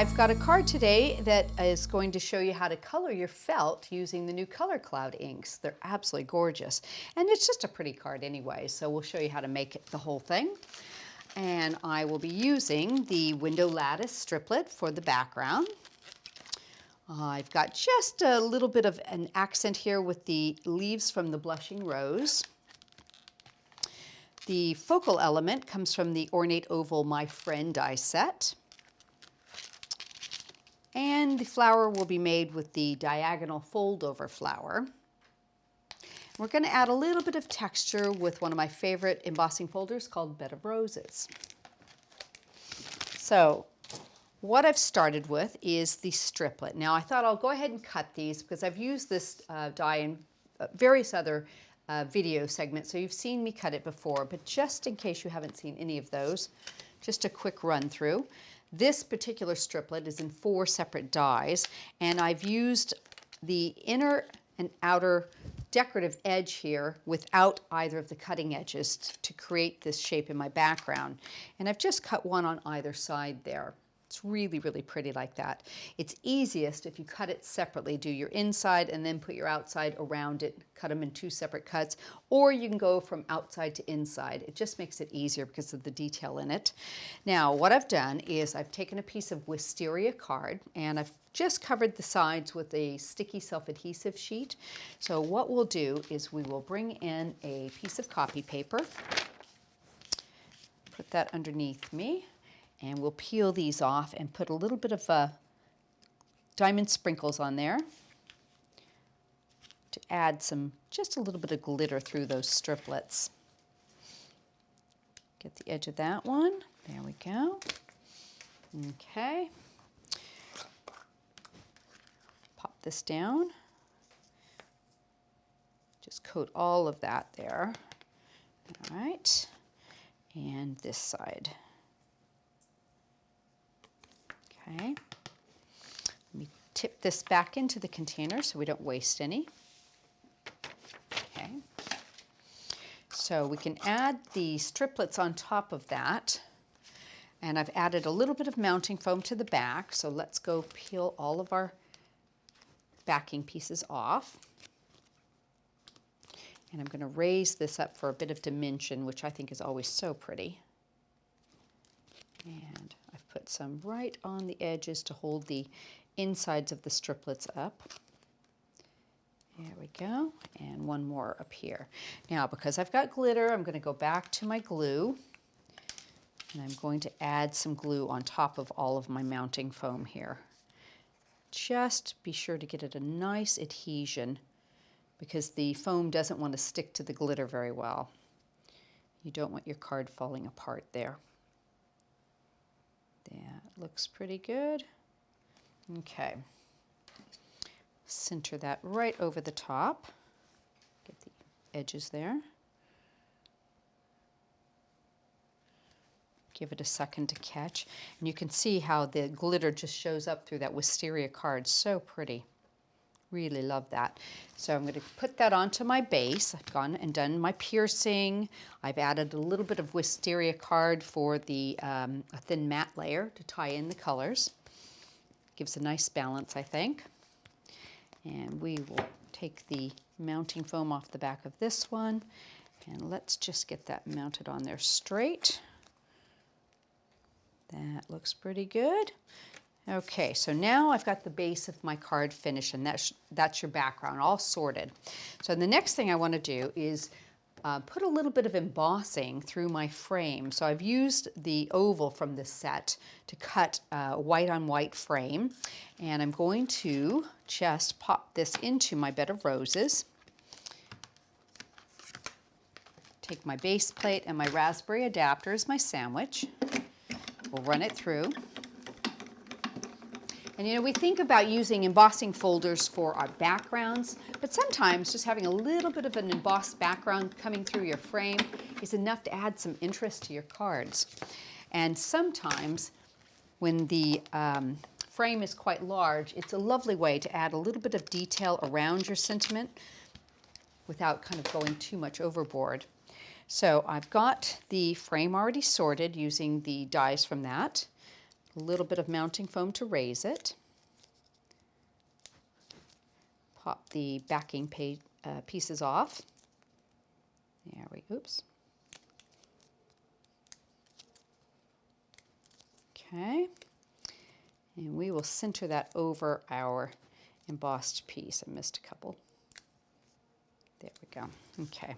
I've got a card today that is going to show you how to color your felt using the new Color Cloud inks. They're absolutely gorgeous. And it's just a pretty card anyway, so we'll show you how to make it, the whole thing. And I will be using the Window Lattice Striplet for the background. I've got just a little bit of an accent here with the leaves from the Blushing Rose. The focal element comes from the Ornate Oval My Friend die set. And the flower will be made with the diagonal fold-over flower. We're going to add a little bit of texture with one of my favorite embossing folders called Bed of Roses. So what I've started with is the striplet. Now I thought I'll go ahead and cut these because I've used this die in various other video segments, so you've seen me cut it before, but just in case you haven't seen any of those, just a quick run through. This particular striplet is in 4 separate dies, and I've used the inner and outer decorative edge here without either of the cutting edges to create this shape in my background. And I've just cut one on either side there. It's really, really pretty like that. It's easiest if you cut it separately. Do your inside and then put your outside around it, cut them in 2 separate cuts, or you can go from outside to inside. It just makes it easier because of the detail in it. Now, what I've done is I've taken a piece of Wisteria card and I've just covered the sides with a sticky self-adhesive sheet. So what we'll do is we will bring in a piece of copy paper, put that underneath me, and we'll peel these off and put a little bit of diamond sprinkles on there to add just a little bit of glitter through those striplets. Get the edge of that one. There we go. Okay. Pop this down. Just coat all of that there. All right. And this side. Okay, let me tip this back into the container so we don't waste any. Okay, so we can add the striplets on top of that, and I've added a little bit of mounting foam to the back, so let's go peel all of our backing pieces off. And I'm going to raise this up for a bit of dimension, which I think is always so pretty. And I've put some right on the edges to hold the insides of the striplets up. There we go. And one more up here. Now, because I've got glitter, I'm going to go back to my glue. And I'm going to add some glue on top of all of my mounting foam here. Just be sure to get it a nice adhesion because the foam doesn't want to stick to the glitter very well. You don't want your card falling apart there. That looks pretty good. Okay. Center that right over the top. Get the edges there. Give it a second to catch. And you can see how the glitter just shows up through that Wisteria card. So pretty. Really love that. So I'm going to put that onto my base. I've gone and done my piercing. I've added a little bit of Wisteria card for the a thin matte layer to tie in the colors. Gives a nice balance, I think. And we will take the mounting foam off the back of this one. And let's just get that mounted on there straight. That looks pretty good. Okay, so now I've got the base of my card finished, and that's your background, all sorted. So the next thing I want to do is put a little bit of embossing through my frame. So I've used the oval from this set to cut a white on white frame, and I'm going to just pop this into my bed of roses. Take my base plate and my raspberry adapter as my sandwich. We'll run it through. And you know, we think about using embossing folders for our backgrounds, but sometimes just having a little bit of an embossed background coming through your frame is enough to add some interest to your cards. And sometimes when the frame is quite large, it's a lovely way to add a little bit of detail around your sentiment without kind of going too much overboard. So I've got the frame already sorted using the dies from that. A little bit of mounting foam to raise it. Pop the backing pieces off. There we go. Oops. Okay. And we will center that over our embossed piece. I missed a couple. There we go. Okay.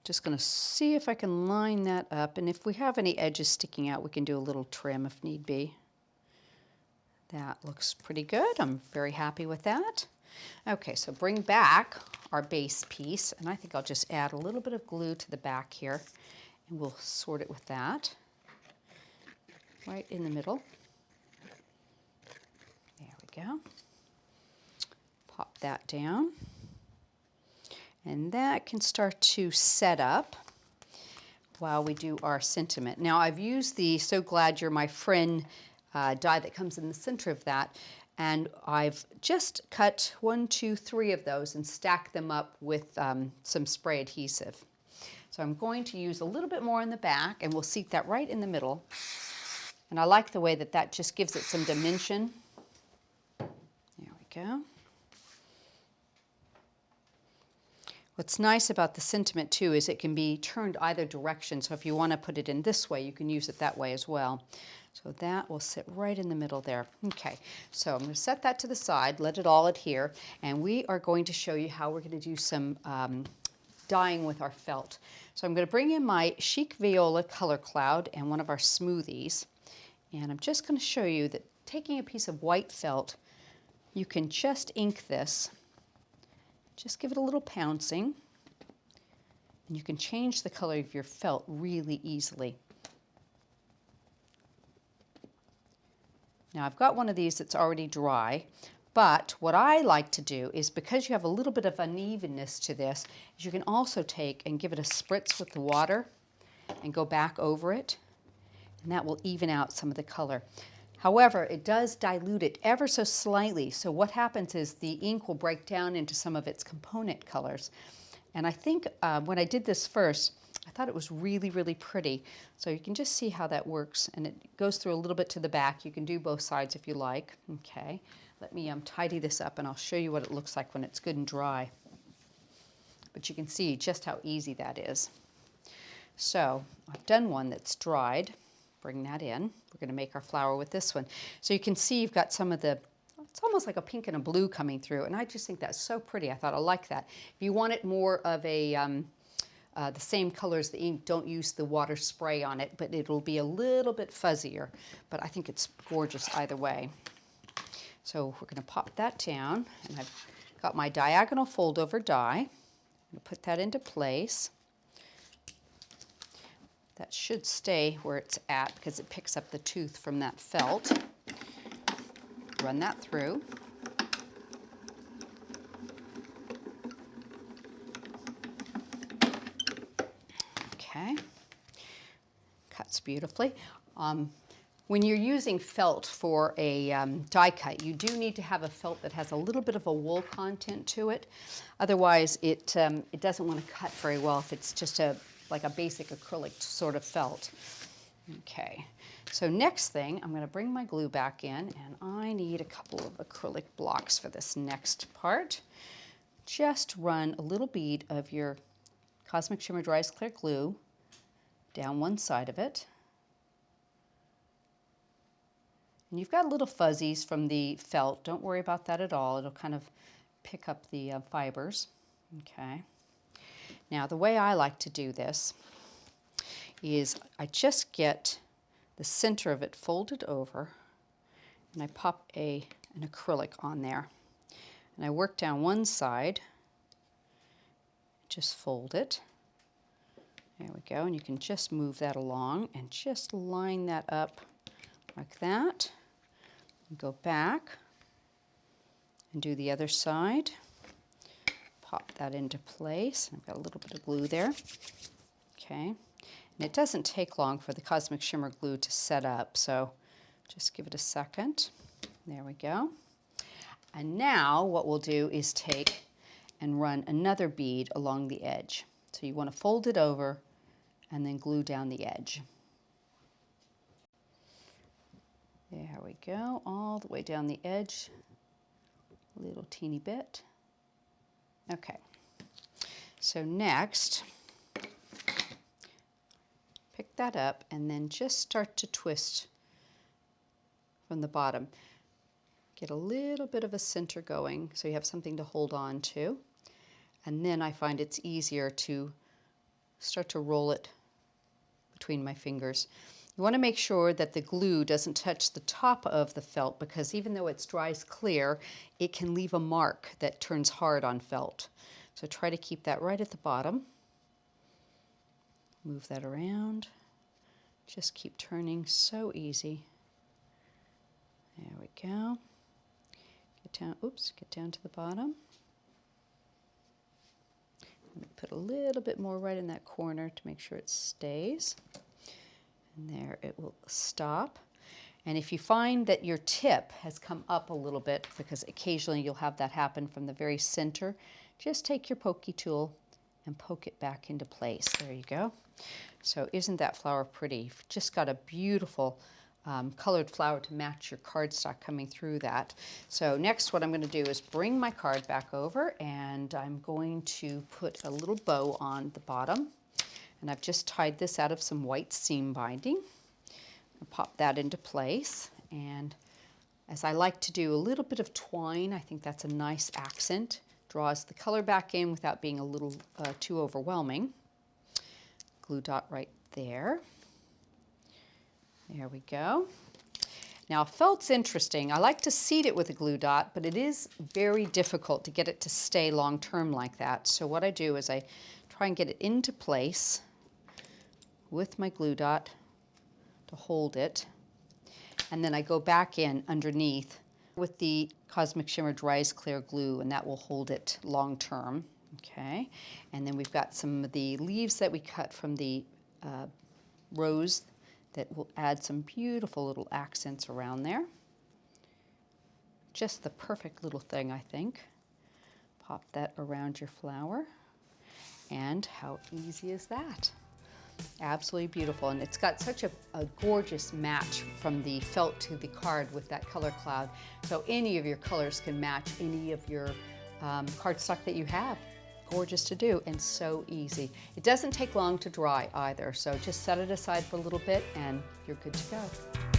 Just going to see if I can line that up, and if we have any edges sticking out, we can do a little trim if need be. That looks pretty good. I'm very happy with that. Okay, so bring back our base piece, and I think I'll just add a little bit of glue to the back here, and we'll sort it with that right in the middle. There we go. Pop that down. And that can start to set up while we do our sentiment. Now I've used the So Glad You're My Friend die that comes in the center of that, and I've just cut 1, 2, 3 of those and stacked them up with some spray adhesive. So I'm going to use a little bit more in the back, and we'll seat that right in the middle. And I like the way that that just gives it some dimension. There we go. What's nice about the sentiment too is it can be turned either direction. So if you want to put it in this way, you can use it that way as well. So that will sit right in the middle there. Okay, so I'm going to set that to the side, let it all adhere, and we are going to show you how we're going to do some dyeing with our felt. So I'm going to bring in my Chic Viola Color Cloud and one of our Smoothies, and I'm just going to show you that taking a piece of white felt, you can just ink this. Just give it a little pouncing, and you can change the color of your felt really easily. Now I've got one of these that's already dry, but what I like to do is, because you have a little bit of unevenness to this, is you can also take and give it a spritz with the water and go back over it, and that will even out some of the color. However, it does dilute it ever so slightly, so what happens is the ink will break down into some of its component colors. And I think when I did this first, I thought it was really, really pretty. So you can just see how that works, and it goes through a little bit to the back. You can do both sides if you like. Okay, let me tidy this up, and I'll show you what it looks like when it's good and dry. But you can see just how easy that is. So I've done one that's dried. Bring that in. We're going to make our flower with this one. So you can see you've got some of the, it's almost like a pink and a blue coming through, and I just think that's so pretty. I thought I like that. If you want it more of a, the same color as the ink, don't use the water spray on it, but it'll be a little bit fuzzier, but I think it's gorgeous either way. So we're going to pop that down, and I've got my diagonal fold-over die. I'm going to put that into place. That should stay where it's at because it picks up the tooth from that felt. Run that through. Okay, cuts beautifully. When you're using felt for a die cut, you do need to have a felt that has a little bit of a wool content to it. Otherwise, it doesn't want to cut very well if it's just like a basic acrylic sort of felt. Okay, so next thing, I'm going to bring my glue back in, and I need a couple of acrylic blocks for this next part. Just run a little bead of your Cosmic Shimmer Dries Clear Glue down one side of it. And you've got little fuzzies from the felt. Don't worry about that at all. It'll kind of pick up the fibers. Okay. Now, the way I like to do this is I just get the center of it folded over, and I pop an acrylic on there. And I work down one side, just fold it. There we go, and you can just move that along and just line that up like that. And go back and do the other side. Pop that into place. I've got a little bit of glue there. Okay, and it doesn't take long for the Cosmic Shimmer glue to set up, so just give it a second. There we go. And now what we'll do is take and run another bead along the edge. So you want to fold it over and then glue down the edge. There we go, all the way down the edge, a little teeny bit. Okay, so next, pick that up and then just start to twist from the bottom. Get a little bit of a center going so you have something to hold on to. And then I find it's easier to start to roll it between my fingers. You want to make sure that the glue doesn't touch the top of the felt, because even though it dries clear, it can leave a mark that turns hard on felt. So try to keep that right at the bottom. Move that around. Just keep turning, so easy. There we go. Get down, oops, get down to the bottom. Put a little bit more right in that corner to make sure it stays. And there it will stop. And if you find that your tip has come up a little bit, because occasionally you'll have that happen from the very center, just take your pokey tool and poke it back into place. There you go. So isn't that flower pretty? You've just got a beautiful colored flower to match your cardstock coming through that. So next what I'm going to do is bring my card back over, and I'm going to put a little bow on the bottom. And I've just tied this out of some white seam binding. I'll pop that into place, and as I like to do a little bit of twine, I think that's a nice accent. Draws the color back in without being a little too overwhelming. Glue dot right there. There we go. Now felt's interesting. I like to seed it with a glue dot, but it is very difficult to get it to stay long term like that. So what I do is I try and get it into place with my glue dot to hold it. And then I go back in underneath with the Cosmic Shimmer Dries Clear Glue, and that will hold it long term. Okay. And then we've got some of the leaves that we cut from the rose that will add some beautiful little accents around there. Just the perfect little thing, I think. Pop that around your flower. And how easy is that? Absolutely beautiful. And it's got such a gorgeous match from the felt to the card with that color cloud. So any of your colors can match any of your cardstock that you have. Gorgeous to do and so easy. It doesn't take long to dry either, so just set it aside for a little bit and you're good to go.